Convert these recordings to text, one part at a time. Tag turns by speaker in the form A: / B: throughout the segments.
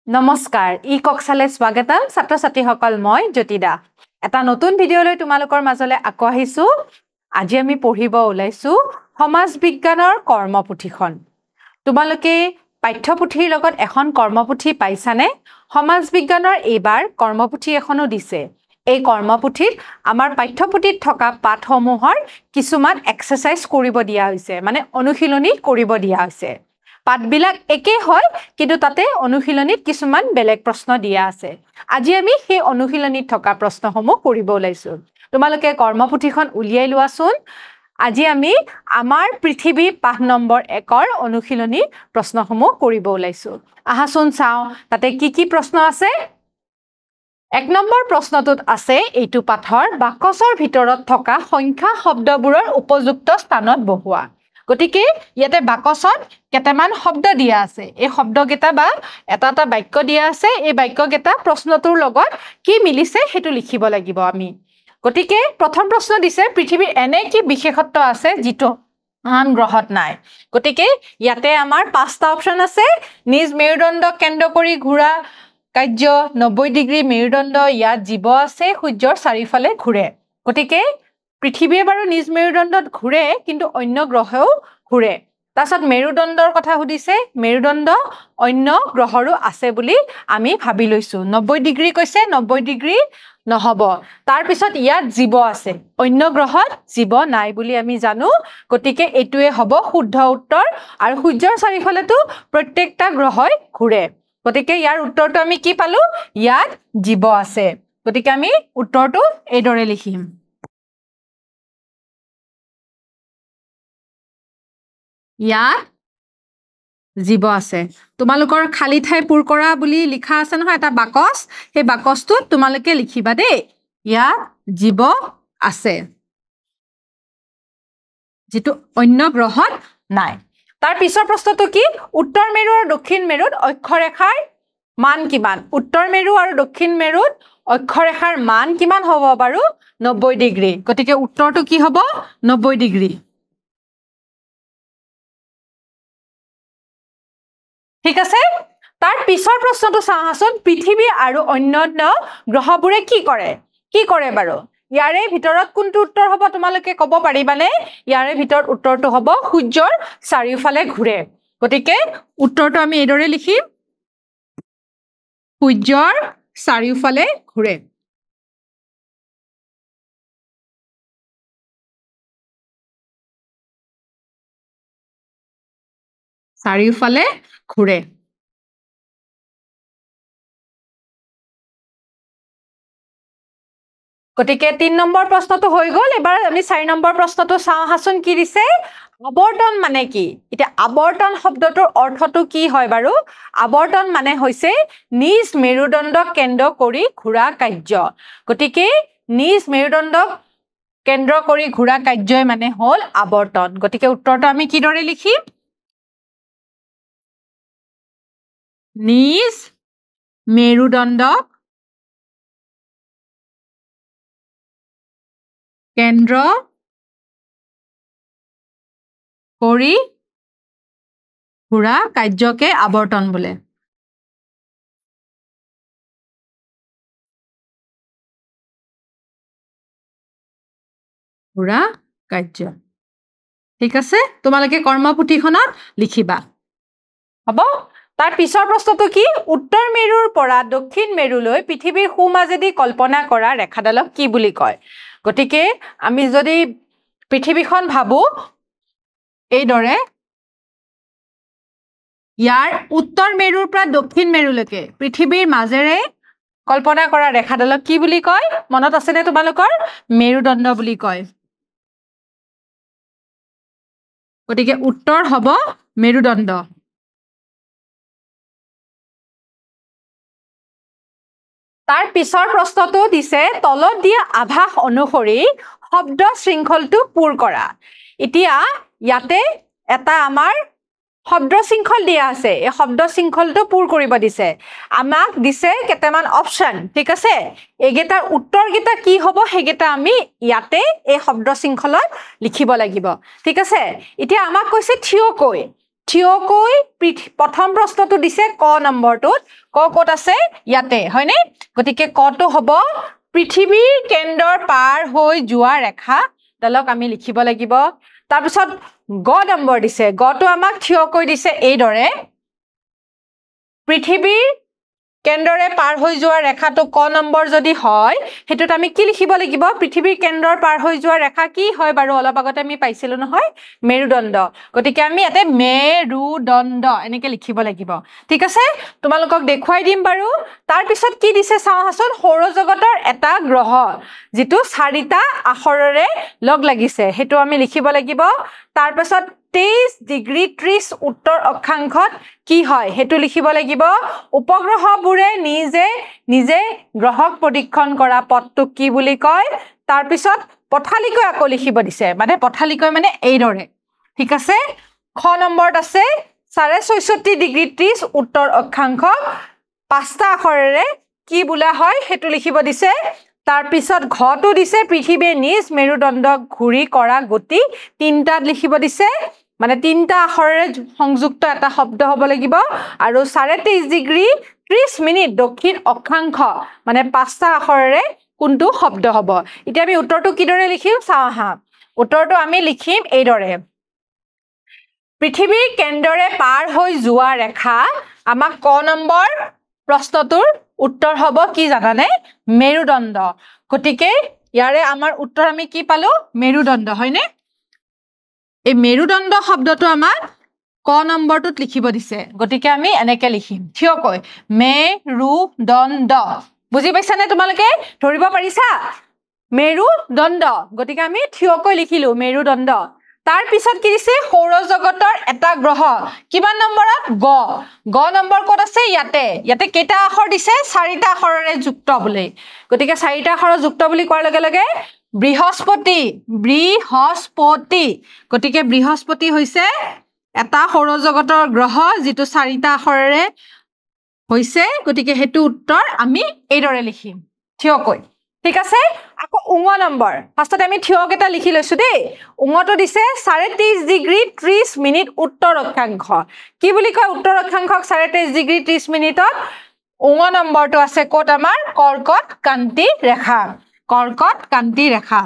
A: নমস্কাৰ ই কক্সালে স্বাগতম ছাত্ৰ ছাত্ৰীসকল মই জ্যোতিদা এটা নতুন ভিডিঅলৈ তোমালোকৰ মাজলৈ আকৌ আহিছো আজি আমি পঢ়িব ওলাইছো সমাজ বিজ্ঞানৰ কৰ্মপুথিখন তোমালোকে পাঠ্যপুথিৰ লগত এখন কৰ্মপুথি পাইছানে সমাজ বিজ্ঞানৰ এইবাৰ কৰ্মপুথি এখনো দিছে এই কৰ্মপুথিত আমাৰ পাঠ্যপুথিত থকা পাঠসমূহৰ কিছুমান এক্সাৰসাইজ কৰিব দিয়া হৈছে মানে অনুশীলনী কৰিব দিয়া হৈছে পাঠবিলাক একে হয় কিন্তু তাতে অনুশীলনীত কিছুমান বেলেগ প্ৰশ্ন দিয়া আছে আজি আমি সেই অনুশীলনীত থকা প্ৰশ্নসমূহ কৰিব ওলাইছো তোমালোকে কৰ্মপুথিখন উলিয়াই লোৱাছোন আজি আমি আমাৰ পৃথিৱী পাঠ নম্বৰ 1ৰ অনুশীলনী প্ৰশ্নসমূহ কৰিব ওলাইছো আহাছোন চাও তাতে কি প্ৰশ্ন আছে 1 নম্বৰ প্ৰশ্নটোত আছে এইটো পাঠৰ বাকচৰ ভিতৰত থকা সংখ্যা শব্দবোৰৰ উপযুক্ত স্থানত বহোৱা গতিকে ইয়াতে বাকচত কেটামান শব্দ দিয়া আছে এই শব্দকেটা বা এটা বাক্য দিয়া আছে এই বাক্যকেটা প্ৰশ্নটোৰ লগত কি মিলিছে হেতু লিখিব লাগিব আমি গতিকে প্ৰথম প্ৰশ্ন দিছে পৃথিৱীৰ এনে কি বিশেষত্ব আছে যিটো আন গ্ৰহত নাই গতিকে ইয়াতে আমাৰ পাঁচটা অপচন আছে নিজ মেৰুদণ্ড কেন্দ্ৰ কৰি ঘূৰা কাৰ্য 90 ডিগ্ৰী মেৰুদণ্ড ইয়াত জীৱ আছে সূৰ্যৰ চাৰিফালে ঘূৰে গতিকে পৃথিৱীয়ে বাৰু নিজ মেৰুদণ্ডত ঘূৰে কিন্তু অন্য গ্ৰহেও ঘূৰে তাছত মেৰুদণ্ডৰ কথা সুধিছে মেৰুদণ্ড অন্য গ্ৰহৰো আছে বুলি আমি ভাবি লৈছো 90 ডিগ্ৰী কৈছে 90 ডিগ্ৰী নহব তাৰ পিছত ইয়াত জীৱ আছে অন্য গ্ৰহত জীৱ নাই বুলি আমি জানো গতিকে এটোৱে হ'ব শুদ্ধ উত্তৰ আৰু সূৰ্যৰ চাৰিফালেতো প্ৰত্যেকটা গ্ৰহই ঘূৰে গতিকে ইয়াৰ উত্তৰটো আমি কি পালো ইয়াত জীৱ আছে গতিকে আমি উত্তৰটো এইদৰে লিখিম ইয়াত জীৱ আছে তোমালোকৰ খালি ঠাই পূৰ কৰা বুলি লিখা আছে নহয় এটা বাকচ সেই বাকচটোত তোমালোকে লিখিবা দেই ইয়াত জীৱ আছে যেটো অন্য গ্ৰহত নাই তাৰ পিছৰ প্ৰশ্নটো কি উত্তৰ মেৰু আৰু দক্ষিণ মেৰুত অক্ষৰেখাৰ মান কিমান উত্তৰ মেৰু আৰু দক্ষিণ মেৰুত অক্ষৰেখাৰ মান কিমান হ'ব বাৰু 90 ডিগ্ৰী গতিকে উত্তৰটো কি হ'ব 90 ডিগ্ৰী ঠিক আছে তাৰ পিছৰ প্ৰশ্নটো চাওঁহাচোন পৃথিৱী আৰু অন্যান্য গ্ৰহবোৰে কি কৰে বাৰু ইয়াৰে ভিতৰত কোনটো উত্তৰ হ'ব তোমালোকে ক'ব পাৰিবানে ইয়াৰে ভিতৰত উত্তৰটো হ'ব সূৰ্যৰ চাৰিওফালে ঘূৰে গতিকে উত্তৰটো আমি এইদৰে লিখিম সূৰ্যৰ চাৰিওফালে ঘূৰে চাৰিওফালে ঘূৰে গতিকে 3 নম্বৰ প্ৰশ্নটো হৈ গ'ল এবাৰ আমি 4 নম্বৰ প্ৰশ্নটো চাওঁ হাচোন কি দিছে আবৰ্তন মানে কি এটা আবৰ্তন শব্দটোৰ অৰ্থটো কি হয় বাৰু আবৰ্তন মানে হৈছে নিজ মেৰুদণ্ড কেন্দ্ৰ কৰি ঘূৰা কাৰ্য গতিকে নিজ মেৰুদণ্ড কেন্দ্ৰ কৰি ঘূৰা কাৰ্যই মানে হ'ল আবৰ্তন গতিকে উত্তৰটো আমি কি দৰে লিখিম নিজ মেৰুদণ্ড কেন্দ্ৰ কৰি ঘূৰা কাৰ্যকে আবৰ্তন বোলে ঘূৰা কাৰ্য ঠিক আছে তোমালোকে কৰ্মপুথিখনত লিখিবা হ'ব তাৰ পিছৰ প্ৰশ্নটো কি উত্তৰ মেৰুৰ পৰা দক্ষিণ মেৰুলৈ পৃথিৱীৰ সোঁমাজেদি কল্পনা কৰা ৰেখাডালক কি বুলি কয় গতিকে আমি যদি পৃথিৱীখন ভাবো এইদৰে ইয়াৰ উত্তৰ মেৰুৰ পৰা দক্ষিণ মেৰুলৈকে পৃথিৱীৰ মাজেৰে কল্পনা কৰা ৰেখাডালক কি বুলি কয় মনত আছেনে তোমালোকৰ মেৰুদণ্ড বুলি কয় গতিকে উত্তৰ হ'ব মেৰুদণ্ড তাৰ পিছৰ প্ৰশ্নটো দিছে তলত দিয়া আভাস অনুসৰি শব্দ শৃংখলটো পূৰ কৰা এতিয়া ইয়াতে এটা আমাৰ শব্দ শৃংখল দিয়া আছে এই শব্দ শৃংখলটো পূৰ কৰিব দিছে আমাক দিছে কেটামান অপচন ঠিক আছে এগেটাৰ উত্তৰগেটা কি হ'ব হেগেটা আমি ইয়াতে এই শব্দ শৃংখলত লিখিব লাগিব ঠিক আছে এতিয়া আমাক কৈছে থিয়কৈ থিয়কৈ প্ৰথম প্ৰশ্নটো দিছে ক নম্বৰটোত ক ক'ত আছে ইয়াতে হয়নে গতিকে কটো হ'ব পৃথিৱীৰ কেন্দ্ৰৰ পাৰ হৈ যোৱা ৰেখা দলক আমি লিখিব লাগিব তাৰ পিছত গ নম্বৰ দিছে গটো আমাক থিয়কৈ দিছে এই দৰে পৃথিৱীৰ কেন্দ্ৰৰে পাৰ হৈ যোৱা ৰেখাটো ক নম্বৰ যদি হয় হেতুত আমি কি লিখিব লাগিব পৃথিৱীৰ কেন্দ্ৰৰ পাৰ হৈ যোৱা ৰেখা কি হয় বাৰু অলপ আগতে আমি পাইছিলো নহয় মেৰুদণ্ড গতিকে আমি ইয়াতে মেৰুদণ্ড এনেকৈ লিখিব লাগিব ঠিক আছে তোমালোকক দেখুৱাই দিম বাৰু তাৰ পিছত কি দিছে চাওহাচোন সৌৰজগতৰ এটা গ্ৰহ যেটো চাৰিটা আখৰেৰে লগ লাগিছে হেতু আমি লিখিব লাগিব তাৰ পিছত 23 ডিগ্ৰী 30 উত্তৰ অক্ষাংশত কি হয় হেতু লিখিব লাগিব উপগ্ৰহবোৰে নিজে গ্ৰহক পৰীক্ষণ কৰা পথটো কি বুলি কয় তাৰ পিছত পথালিকৈ আকৌ লিখিব দিছে মানে পথালিকৈ মানে এই দৰে ঠিক আছে খ নম্বৰত আছে 66 ডিগ্ৰী 30 উত্তৰ অক্ষাংশ পাঁচটা আখৰেৰে কি বোলা হয় হেতু লিখিব দিছে তাৰ পিছত ঘটো দিছে পৃথিৱীয়ে নিজ মেৰুদণ্ডক ঘূৰি কৰা গতি তিনটাত লিখিব দিছে মানে তিনটা আখৰেৰে সংযুক্ত এটা শব্দ হ'ব লাগিব আৰু 23.5 ডিগ্ৰী 30 মিনিট দক্ষিণ অক্ষাংশ মানে পাঁচটা আখৰেৰে কোনটো শব্দ হ'ব এতিয়া আমি উত্তৰটো কিদৰে লিখিম চাও আহা উত্তৰটো আমি লিখিম এই দৰে পৃথিৱীৰ কেন্দ্ৰৰে পাৰ হৈ যোৱা ৰেখা আমাক ক নম্বৰ প্ৰশ্নটোৰ উত্তৰ হ'ব কি জানানে মেৰুদণ্ড গতিকে ইয়াৰে আমাৰ উত্তৰ আমি কি পালো মেৰুদণ্ড হয়নে এই মেৰুদণ্ড শব্দটো আমাক ক নম্বৰটোত লিখিব দিছে গতিকে আমি এনেকৈ লিখিম থিয়কৈ মেৰুদণ্ড বুজি পাইছানে তোমালোকে ধৰিব পাৰিছা মেৰুদণ্ড গতিকে আমি থিয়কৈ লিখিলো মেৰুদণ্ড তাৰ পিছত কি দিছে সৌৰজগতৰ এটা গ্ৰহ কিমান নম্বৰত গ নম্বৰ ক'ত আছে ইয়াতে কেইটা আখৰ দিছে চাৰিটা আখৰেৰে যুক্ত বুলি গতিকে চাৰিটা আখৰৰ যুক্ত বুলি কোৱাৰ লগে লগে বৃহস্পতি গতিকে বৃহস্পতি হৈছে এটা সৌৰজগতৰ গ্ৰহ যেটো চাৰিটা আখৰেৰে হৈছে গতিকে হেতু উত্তৰ আমি এই দৰে লিখিম থিয়কৈ ঠিক আছে আকৌ উঙ নম্বৰ ফাৰ্ষ্টতে আমি থিয়ক এটা লিখি লৈছো দেই উঙটো দিছে 23.5 ডিগ্ৰী 30 মিনিট উত্তৰ অক্ষাংশ কি বুলি কয় উত্তৰ অক্ষাংশক 23.5 ডিগ্ৰী 30 মিনিটত উঙ নম্বৰটো আছে ক'ত আমাৰ কৰ্কট কান্তি ৰেখা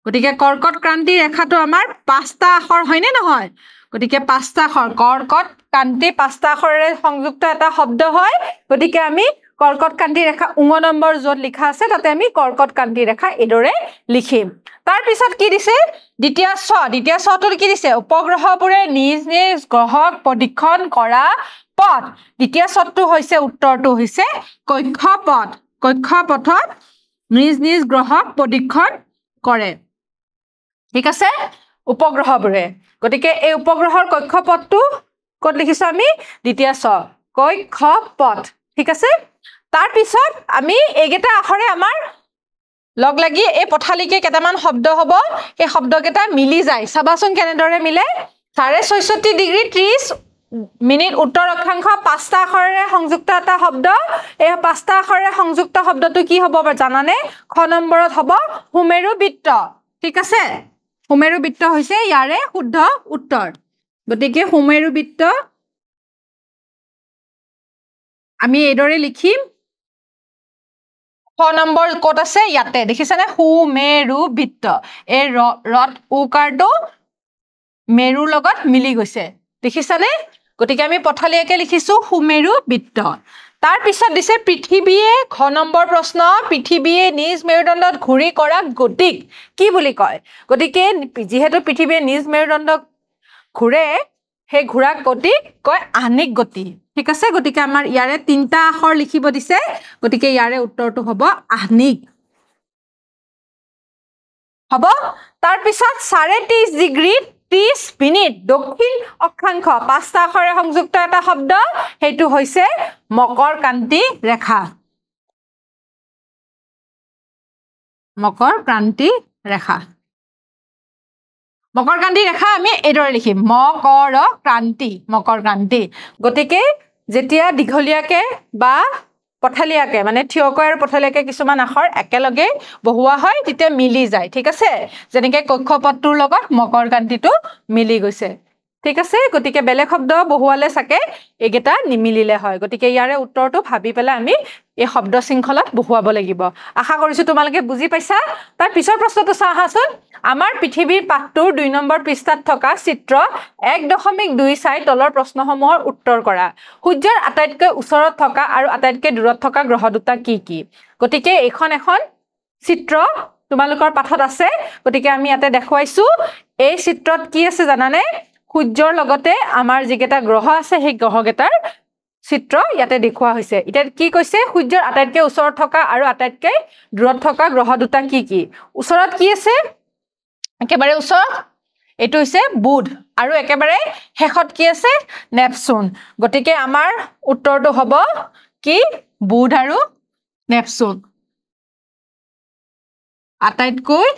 A: গতিকে কৰ্কট ক্ৰান্তি ৰেখাটো আমাৰ পাঁচটা আখৰ হয়নে নহয় গতিকে পাঁচটা আখৰ কৰ্কট কান্তি পাঁচটা আখৰেৰে সংযুক্ত এটা শব্দ হয় গতিকে আমি কৰ্কট কান্তি ৰেখা উঙ নম্বৰ য'ত লিখা আছে তাতে আমি কৰ্কট কান্তি ৰেখা এদৰে লিখিম তাৰ পিছত কি দিছে দ্বিতীয় ছটোত কি দিছে উপগ্ৰহবোৰে নিজ গ্ৰহক পৰীক্ষণ কৰা পথ দ্বিতীয় ছটো হৈছে উত্তৰটো হৈছে কক্ষপথত নিজ গ্ৰহক পৰীক্ষণ কৰে ঠিক আছে উপগ্ৰহবোৰে গতিকে এই উপগ্ৰহৰ কক্ষপথটো ক'ত লিখিছো আমি দ্বিতীয় ছ কক্ষপথ ঠিক আছে তাৰ পিছত আমি এইকেইটা আখৰে আমাৰ লগ লাগি এই পথালিকে কেইটামান শব্দ হ'ব এই শব্দকেইটা মিলি যায় চাবাচোন কেনেদৰে মিলে 66 ডিগ্ৰী 30 মিনিট উত্তৰ অক্ষাংশ পাঁচটা আখৰেৰে সংযুক্ত এটা শব্দ এই পাঁচটা আখৰেৰে সংযুক্ত শব্দটো কি হ'ব জানানে খ নম্বৰত হ'ব সুমেৰু বৃত্ত ঠিক আছে সুমেৰু বৃত্ত হৈছে ইয়াৰে শুদ্ধ উত্তৰ গতিকে সুমেৰু বৃত্ত আমি এইদৰে লিখিম খ নম্বৰ ক'ত আছে ইয়াতে দেখিছানে সুমেৰু বৃত্ত এই ৰদ উকাৰটো মেৰুৰ লগত মিলি গৈছে দেখিছানে গতিকে আমি পথালিয়াকে লিখিছো সুমেৰু বৃত্ত তাৰ পিছত দিছে পৃথিৱীয়ে ঘ নম্বৰ প্ৰশ্ন পৃথিৱীয়ে নিজ মেৰুদণ্ডত ঘূৰি কৰা গতিক কি বুলি কয় গতিকে যেহেতু পৃথিৱীয়ে নিজ মেৰুদণ্ডক ঘূৰে সেই ঘূৰা গতিক কয় আহ্নিক গতি ঠিক আছে গতিকে আমাৰ ইয়াৰে তিনটা আখৰ লিখিব দিছে গতিকে ইয়াৰে উত্তৰটো হ'ব আহ্নিক হ'ব তাৰ পিছত 23.5 ডিগ্ৰী 30 মিনিট দক্ষিণ অক্ষাংশ পাঁচটা আখৰে সংযুক্ত এটা শব্দ হেতু হৈছে মকৰ ক্ৰান্তি ৰেখা আমি এইদৰে লিখিম মকৰ ক্ৰান্তি গতিকে যেতিয়া দীঘলীয়াকে বা পথালিয়াকে মানে থিয়কৈ আৰু পথালিয়াকে কিছুমান আখৰ একেলগে বহুৱা হয় তেতিয়া মিলি যায় ঠিক আছে যেনেকৈ কক্ষপথটোৰ লগত মকৰকান্তিটো মিলি গৈছে ঠিক আছে গতিকে বেলেগ শব্দ বহুৱালে চাকে এগেটা নিমিলিলে হয় গতিকে ইয়াৰে উত্তৰটো ভাবি পেলাই আমি এই শব্দ শৃংখলাত বহুৱাব লাগিব আশা কৰিছো তোমালোকে বুজি পাইছা তাৰ পিছৰ প্ৰশ্নটো চাহাচোন আমাৰ পৃথিৱীৰ পাঠটোৰ 2 নম্বৰ পৃষ্ঠাত থকা চিত্ৰ 1.2 চাই তলৰ প্ৰশ্নসমূহৰ উত্তৰ কৰা সূৰ্যৰ আটাইতকৈ ওচৰত থকা আৰু আটাইতকৈ দূৰত থকা গ্ৰহ দুটা কি কি গতিকে এখন চিত্ৰ তোমালোকৰ পাঠত আছে গতিকে আমি ইয়াতে দেখুৱাইছো এই চিত্ৰত কি আছে জানানে সূৰ্যৰ লগতে আমাৰ যিকেইটা গ্ৰহ আছে সেই গ্ৰহকেইটাৰ চিত্ৰ ইয়াতে দেখুৱা হৈছে এটা কি কৈছে সূৰ্যৰ আটাইতকৈ ওচৰত থকা আৰু আটাইতকৈ দূৰত থকা গ্ৰহ দুটা কি কি ওচৰত কি আছে একেবাৰে ওচৰত এটো হৈছে বুধ আৰু একেবাৰে হেখত কি আছে নেপচুন গতিকে আমাৰ উত্তৰটো হ'ব কি বুধ আৰু নেপচুন আটাইতকৈ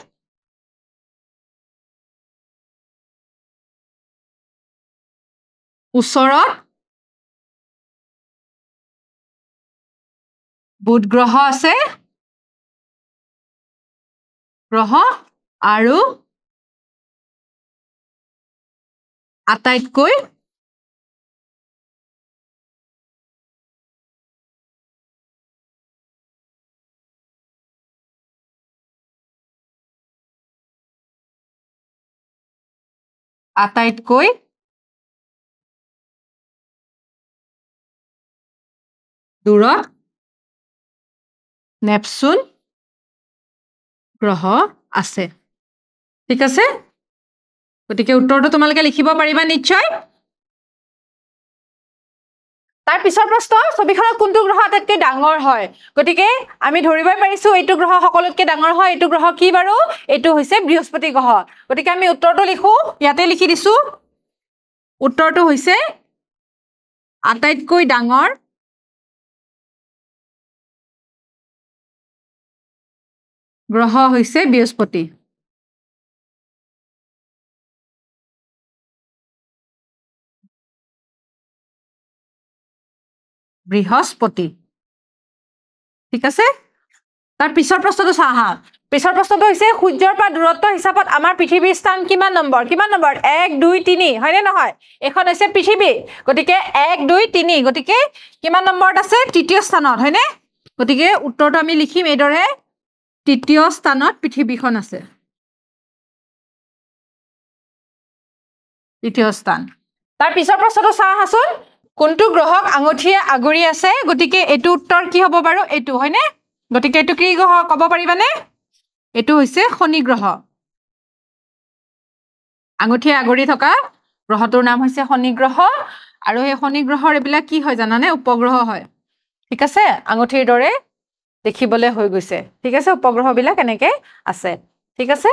A: ওচৰত বুধ গ্ৰহ আছে গ্ৰহ আৰু আটাইতকৈ দূৰত নেপচুন গ্ৰহ আছে ঠিক আছে গতিকে উত্তৰটো তোমালোকে লিখিব পাৰিবা নিশ্চয় তাৰ পিছৰ প্ৰশ্ন ছবিখনত কোনটো গ্ৰহ আটাইতকৈ ডাঙৰ হয় গতিকে আমি ধৰিবই পাৰিছো এইটো গ্ৰহ সকলোতকৈ ডাঙৰ হয় এইটো গ্ৰহ কি বাৰু এইটো হৈছে বৃহস্পতি গ্ৰহ গতিকে আমি উত্তৰটো লিখো ইয়াতে লিখি দিছো উত্তৰটো হৈছে আটাইতকৈ ডাঙৰ গ্ৰহ হৈছে বৃহস্পতি বৃহস্পতি ঠিক আছে তাৰ পিছৰ প্ৰশ্নটো চাহা পিছৰ প্ৰশ্নটো হৈছে সূৰ্যৰ পৰা দূৰত্ব হিচাপত আমাৰ পৃথিৱীৰ স্থান কিমান নম্বৰ 1 2 3 হয়নে নহয় এখন হৈছে পৃথিৱী গতিকে 1 2 3 গতিকে কিমান নম্বৰত আছে তৃতীয় স্থানত হয়নে গতিকে উত্তৰটো আমি লিখিম এইদৰে তৃতীয় স্থানত পৃথিৱীখন আছে তৃতীয় স্থান তাৰ পিছৰ প্ৰশ্নটো চাহাচোন কোনটো গ্ৰহক আঙঠিয়ে আগুৰি আছে গতিকে এইটো উত্তৰ কি হ'ব বাৰু এইটো হয়নে গতিকে এইটো কি গ্ৰহ ক'ব পাৰিবানে এইটো হৈছে শনি গ্ৰহ আঙঠিয়ে আগুৰি থকা গ্ৰহটোৰ নাম হৈছে শনি গ্ৰহ আৰু এই শনি গ্ৰহৰ এইবিলাক কি হয় জানানে উপগ্ৰহ হয় ঠিক আছে আঙঠিৰ দৰে দেখিবলৈ হৈ গৈছে ঠিক আছে উপগ্ৰহবিলাক এনেকৈ আছে ঠিক আছে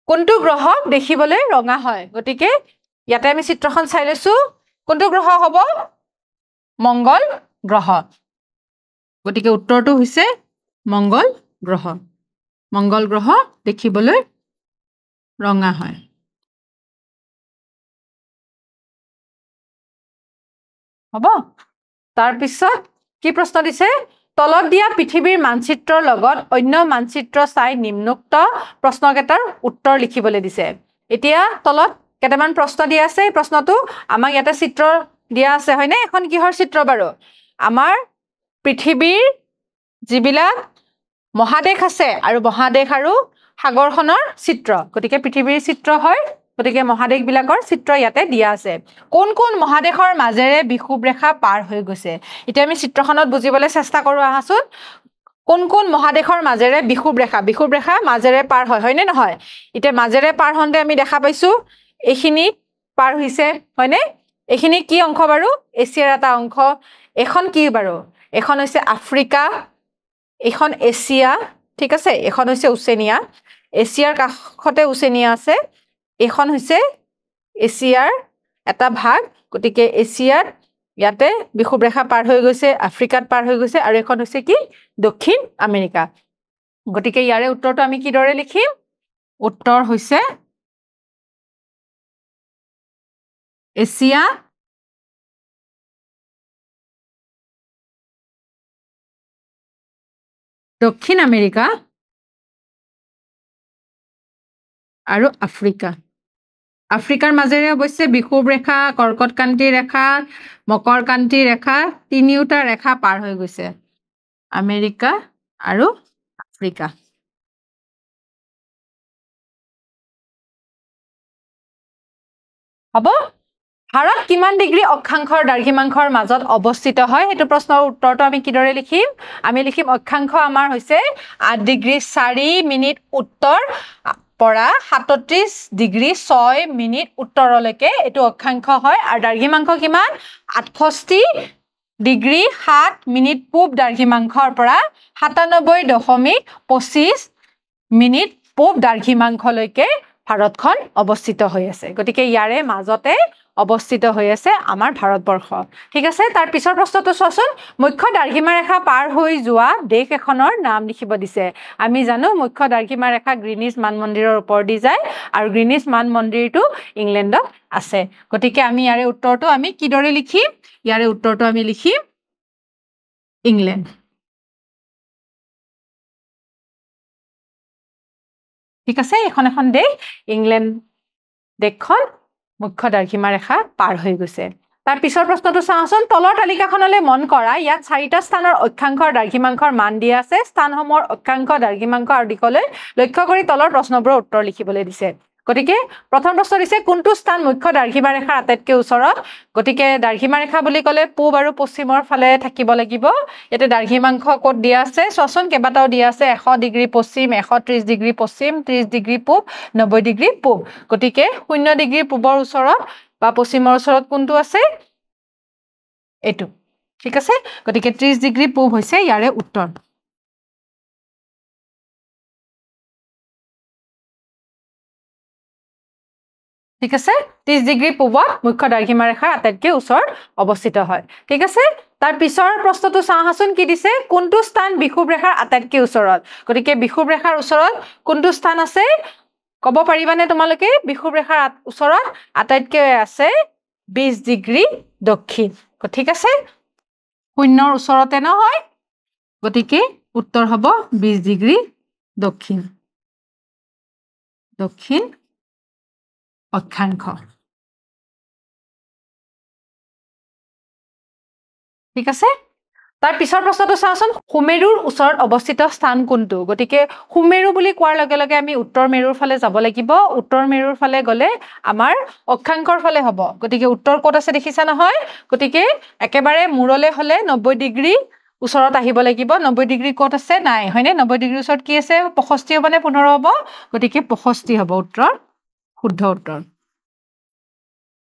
A: কোনটো গ্ৰহক দেখিবলৈ ৰঙা হয় গতিকে ইয়াতে আমি চিত্ৰখন চাই লৈছো কোনটো গ্ৰহ হ'ব মংগল গ্ৰহ গতিকে উত্তৰটো হৈছে মংগল গ্ৰহ দেখিবলৈ ৰঙা হয় হ'ব তাৰ পিছত কি প্ৰশ্ন দিছে তলত দিয়া পৃথিৱীৰ মানচিত্ৰৰ লগত অন্য মানচিত্ৰ চাই নিম্নোক্ত প্ৰশ্নকেইটাৰ উত্তৰ লিখিবলৈ দিছে এতিয়া তলত কেইটামান প্ৰশ্ন দিয়া আছে এই প্ৰশ্নটো আমাক ইয়াতে চিত্ৰ দিয়া আছে হয়নে এখন কিহৰ চিত্ৰ বাৰু আমাৰ পৃথিৱীৰ যিবিলাক মহাদেশ আছে আৰু মহাদেশ আৰু সাগৰখনৰ চিত্ৰ গতিকে পৃথিৱীৰ চিত্ৰ হয় গতিকে মহাদেশবিলাকৰ চিত্ৰ ইয়াতে দিয়া আছে কোন কোন মহাদেশৰ মাজেৰে বিষুৱ ৰেখা পাৰ হৈ গৈছে এতিয়া আমি চিত্ৰখনত বুজিবলৈ চেষ্টা কৰো আহাচোন কোন কোন মহাদেশৰ মাজেৰে বিষুৱ ৰেখা মাজেৰে পাৰ হয় হয়নে নহয় এতিয়া মাজেৰে পাৰ হওঁতে আমি দেখা পাইছো এইখিনি পাৰ হৈছে হয়নে এইখিনি কি অংশ বাৰু এছিয়াৰ এটা অংশ এখন কি বাৰু এখন হৈছে আফ্ৰিকা এখন এছিয়া ঠিক আছে এখন হৈছে ওচেনিয়া এছিয়াৰ কাষতে ওচেনিয়া আছে এখন হৈছে এছিয়াৰ এটা ভাগ গতিকে এছিয়াত ইয়াতে বিষুৱ ৰেখা পাৰ হৈ গৈছে আফ্ৰিকাত পাৰ হৈ গৈছে আৰু এখন হৈছে কি দক্ষিণ আমেৰিকা গতিকে ইয়াৰে উত্তৰটো আমি কিদৰে লিখিম উত্তৰ হৈছে এছিয়া দক্ষিণ আমেৰিকা আৰু আফ্ৰিকা আফ্ৰিকাৰ মাজেৰে অৱশ্যে বিষুৱ ৰেখা কৰ্কটক্ৰান্তি ৰেখা মকৰক্ৰান্তি ৰেখা তিনিওটা ৰেখা পাৰ হৈ গৈছে আমেৰিকা আৰু আফ্ৰিকা হ'ব ভাৰত কিমান ডিগ্ৰী অক্ষাংশ আৰু দ্ৰাঘিমাংশৰ মাজত অৱস্থিত হয় হেতু প্ৰশ্নৰ উত্তৰটো আমি কিদৰে লিখিম আমি লিখিম অক্ষাংশ আমাৰ হৈছে 8 ডিগ্ৰী 4 মিনিট উত্তৰ পৰা 37 ডিগ্ৰী 6 মিনিট উত্তৰলৈকে এটো অক্ষাংশ হয় আৰু দ্ৰাঘিমাংশ কিমান 68 ডিগ্ৰী 7 মিনিট পূব দ্ৰাঘিমাংশৰ পৰা 97.25 মিনিট পূব দ্ৰাঘিমাংশলৈকে ভাৰতখন অৱস্থিত হৈ আছে গতিকে ইয়াৰে মাজতে অৱস্থিত হৈ আছে আমাৰ ভাৰতবৰ্ষ ঠিক আছে তাৰ পিছৰ প্ৰশ্নটো চোৱাচোন মুখ্য দ্ৰাঘিমা ৰেখা পাৰ হৈ যোৱা দেশ এখনৰ নাম লিখিব দিছে আমি জানো মুখ্য দ্ৰাঘিমা ৰেখা গ্ৰীনিছ মানমন্দিৰৰ ওপৰেদি যায় আৰু গ্ৰীনিছ মানমন্দিৰটো ইংলেণ্ডত আছে গতিকে আমি ইয়াৰে উত্তৰটো আমি কিদৰে লিখিম ইয়াৰে উত্তৰটো আমি লিখিম ইংলেণ্ড ঠিক আছে এখন এখন দেশ ইংলেণ্ড দেশখন মুখ্য দ্ৰাঘিমা ৰেখা পাৰ হৈ গৈছে তাৰ পিছৰ প্ৰশ্নটো চাওঁচোন তলৰ তালিকাখনলৈ মন কৰা ইয়াত 4টা স্থানৰ অক্ষাংশ আৰু দ্ৰাঘিমাংশৰ মান দিয়া আছে স্থানসমূহৰ অক্ষাংশ দ্ৰাঘিমাংশ আৰু দিশলৈ লক্ষ্য কৰি তলৰ প্ৰশ্নবোৰৰ উত্তৰ লিখিবলৈ দিছে গতিকে প্ৰথম প্ৰশ্ন দিছে কোনটো স্থান মুখ্য দ্ৰাঘিমা ৰেখাৰ আটাইতকৈ ওচৰত গতিকে দ্ৰাঘিমা ৰেখা বুলি ক'লে পূব আৰু পশ্চিমৰ ফালে থাকিব লাগিব ইয়াতে দ্ৰাঘিমাংশ ক'ত দিয়া আছে চোৱাচোন কেইবাটাও দিয়া আছে 100 ডিগ্ৰী পশ্চিম 130 ডিগ্ৰী পশ্চিম 30 ডিগ্ৰী পূব 90 ডিগ্ৰী পূব গতিকে 0 ডিগ্ৰী পূবৰ ওচৰত বা পশ্চিমৰ ওচৰত কোনটো আছে এটো ঠিক আছে গতিকে 30 ডিগ্ৰী পূব হৈছে ইয়াৰে উত্তৰ ঠিক আছে 30 ডিগ্ৰী পূবত মুখ্য দ্ৰাঘিমা ৰেখাৰ আটাইতকৈ ওচৰত অৱস্থিত হয় ঠিক আছে তাৰ পিছৰ প্ৰশ্নটো চাওঁচোন কি দিছে কোনটো স্থান বিষুৱ ৰেখাৰ আটাইতকৈ ওচৰত গতিকে বিষুৱ ৰেখাৰ ওচৰত কোনটো স্থান আছে ক'ব পাৰিবানে তোমালোকে বিষুৱ ৰেখাৰ ওচৰত আটাইতকৈ আছে 20 ডিগ্ৰী দক্ষিণ ঠিক আছে শূন্যৰ ওচৰতে নহয় গতিকে উত্তৰ হ'ব 20 ডিগ্ৰী দক্ষিণ দক্ষিণ অক্ষাংশ ঠিক আছে তাৰ পিছৰ প্ৰশ্নটো চাওঁচোন সুমেৰুৰ ওচৰত অৱস্থিত স্থান কোনটো গতিকে সুমেৰু বুলি কোৱাৰ লগে লগে আমি উত্তৰ মেৰুৰ ফালে যাব লাগিব উত্তৰ মেৰুৰ ফালে গ'লে আমাৰ অক্ষাংশৰ ফালে হ'ব গতিকে উত্তৰ ক'ত আছে দেখিছা নহয় গতিকে একেবাৰে মূৰলে হ'লে 90 ডিগ্ৰী ওচৰত আহিব লাগিব 90 ডিগ্ৰী ক'ত আছে নাই হয়নে 90 ডিগ্ৰীৰ ওচৰত কি আছে 65 হ'ব নে 15 হ'ব গতিকে 65 হ'ব উত্তৰ শুদ্ধ উত্তৰ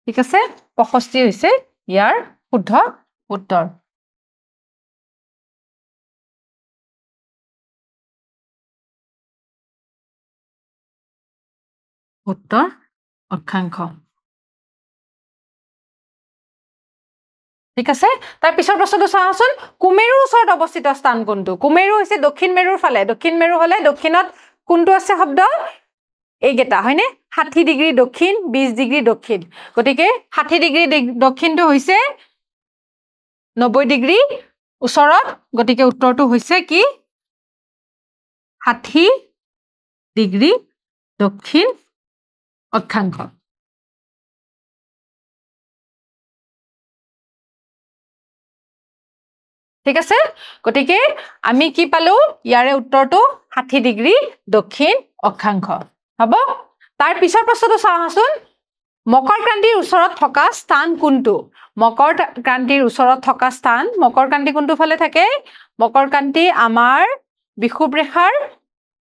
A: ঠিক আছে 65 হৈছে ইয়াৰ শুদ্ধ উত্তৰ উত্তৰ অক্ষাংশ ঠিক আছে তাৰ পিছৰ প্ৰশ্নটো চাওঁচোন কুমেৰুৰ ওচৰত অৱস্থিত স্থান কোনটো কুমেৰু হৈছে দক্ষিণ মেৰুৰ ফালে দক্ষিণ মেৰু হ'লে দক্ষিণত কোনটো আছে শব্দ এইকেইটা হয়নে 60 ডিগ্ৰী দক্ষিণ 20 ডিগ্ৰী দক্ষিণ গতিকে 60 ডিগ্ৰী দক্ষিণটো হৈছে 90 ডিগ্ৰী ওচৰত গতিকে উত্তৰটো হৈছে কি 60 ডিগ্ৰী দক্ষিণ অক্ষাংশ ঠিক আছে গতিকে আমি কি পালো ইয়াৰে উত্তৰটো 60 ডিগ্ৰী দক্ষিণ অক্ষাংশ হ'ব তাৰ পিছৰ প্ৰশ্নটো চাওঁচোন মকৰক্ৰান্তিৰ ওচৰত থকা স্থান কোনটো মকৰক্ৰান্তিৰ ওচৰত থকা স্থান মকৰক্ৰান্তি কোনটো ফালে থাকে মকৰক্ৰান্তি আমাৰ বিষুৱ ৰেখাৰ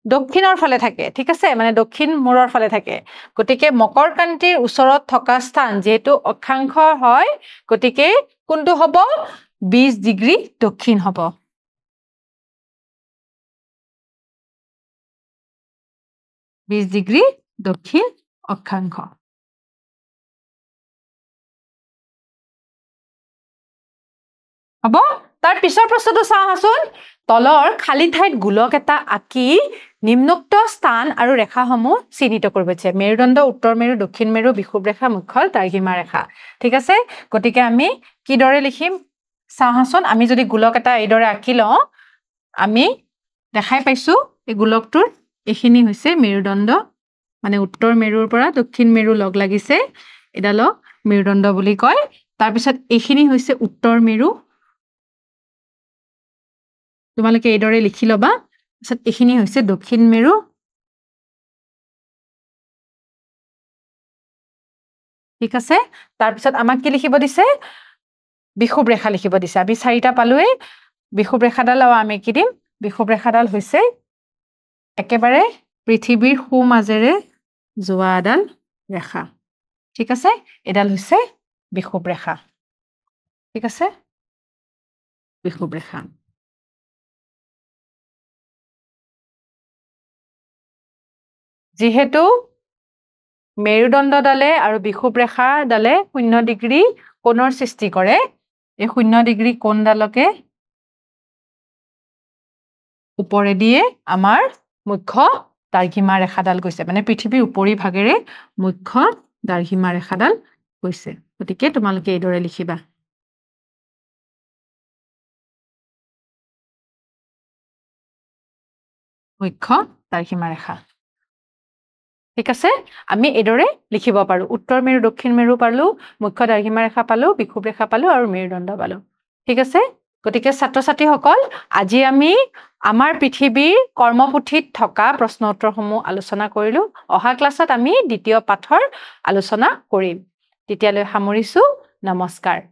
A: দক্ষিণৰ ফালে থাকে ঠিক আছে মানে দক্ষিণ মূৰৰ ফালে থাকে গতিকে মকৰক্ৰান্তিৰ ওচৰত থকা স্থান যেহেতু অক্ষাংশ হয় গতিকে কোনটো হ'ব 20 ডিগ্ৰী দক্ষিণ হ'ব 20 ডিগ্ৰী দক্ষিণ অক্ষাংশ হ'ব তাৰ পিছৰ প্ৰশ্নটো চাওঁচোন তলৰ খালি ঠাইত গোলক এটা আঁকি নিম্নোক্ত স্থান আৰু ৰেখাসমূহ চিহ্নিত কৰিব দিছে মেৰুদণ্ড উত্তৰ মেৰু দক্ষিণ মেৰু বিষুৱ ৰেখা মুখ্য দ্ৰাঘিমা ৰেখা ঠিক আছে গতিকে আমি কিদৰে লিখিম চাওঁচোন আমি যদি গোলক এটা এইদৰে আঁকি লওঁ আমি দেখাই পাইছো এই গোলকটোৰ এইখিনি হৈছে মেৰুদণ্ড মানে উত্তৰ মেৰুৰ পৰা দক্ষিণ মেৰু লগ লাগিছে এডালক মেৰুদণ্ড বুলি কয় তাৰ পিছত এইখিনি হৈছে উত্তৰ মেৰু তোমালোকে এইদৰে লিখি লবা পিছত এইখিনি হৈছে দক্ষিণ মেৰু ঠিক আছে তাৰ পিছত আমাক কি লিখিব দিছে বিষুৱ ৰেখা লিখিব দিছে আমি চাৰিটা পালোৱে বিষুৱ ৰেখাডাল আমি কি দিম বিষুৱ ৰেখাডাল হৈছে একেবাৰে পৃথিৱীৰ মাজেৰে যোৱা এডাল ৰেখা ঠিক আছে এডাল হৈছে বিষুৱ ৰেখা ঠিক আছে বিষুৱ ৰেখা যিহেতু মেৰুদণ্ডডালে আৰু বিষুৱ ৰেখাডালে 0 ডিগ্ৰী কোণৰ সৃষ্টি কৰে এই 0 ডিগ্ৰী কোণডালকে ওপৰেদিয়ে আমাৰ মুখ্য দাৰ্ঘিমা ৰেখাডাল গৈছে মানে পৃথিৱীৰ উপৰি ভাগেৰে মুখ্য দাৰ্ঘিমা ৰেখাডাল গৈছে গতিকে তোমালোকে এইদৰে লিখিবা মুখ্য দাৰ্ঘিমা ৰেখা ঠিক আছে আমি এইদৰে লিখিব পাৰো উত্তৰ মেৰু দক্ষিণ মেৰু পালো মুখ্য দাৰ্ঘিমা ৰেখা পালো বিষুৱ ৰেখা পালো আৰু মেৰুদণ্ড পালো ঠিক আছে গতিকে ছাত্ৰ ছাত্ৰীসকল আজি আমি আমাৰ পৃথিৱীৰ কৰ্মপুথিত থকা প্ৰশ্ন উত্তৰসমূহ আলোচনা কৰিলো অহা ক্লাছত আমি দ্বিতীয় পাঠৰ আলোচনা কৰিম তেতিয়ালৈ সামৰিছো নমস্কাৰ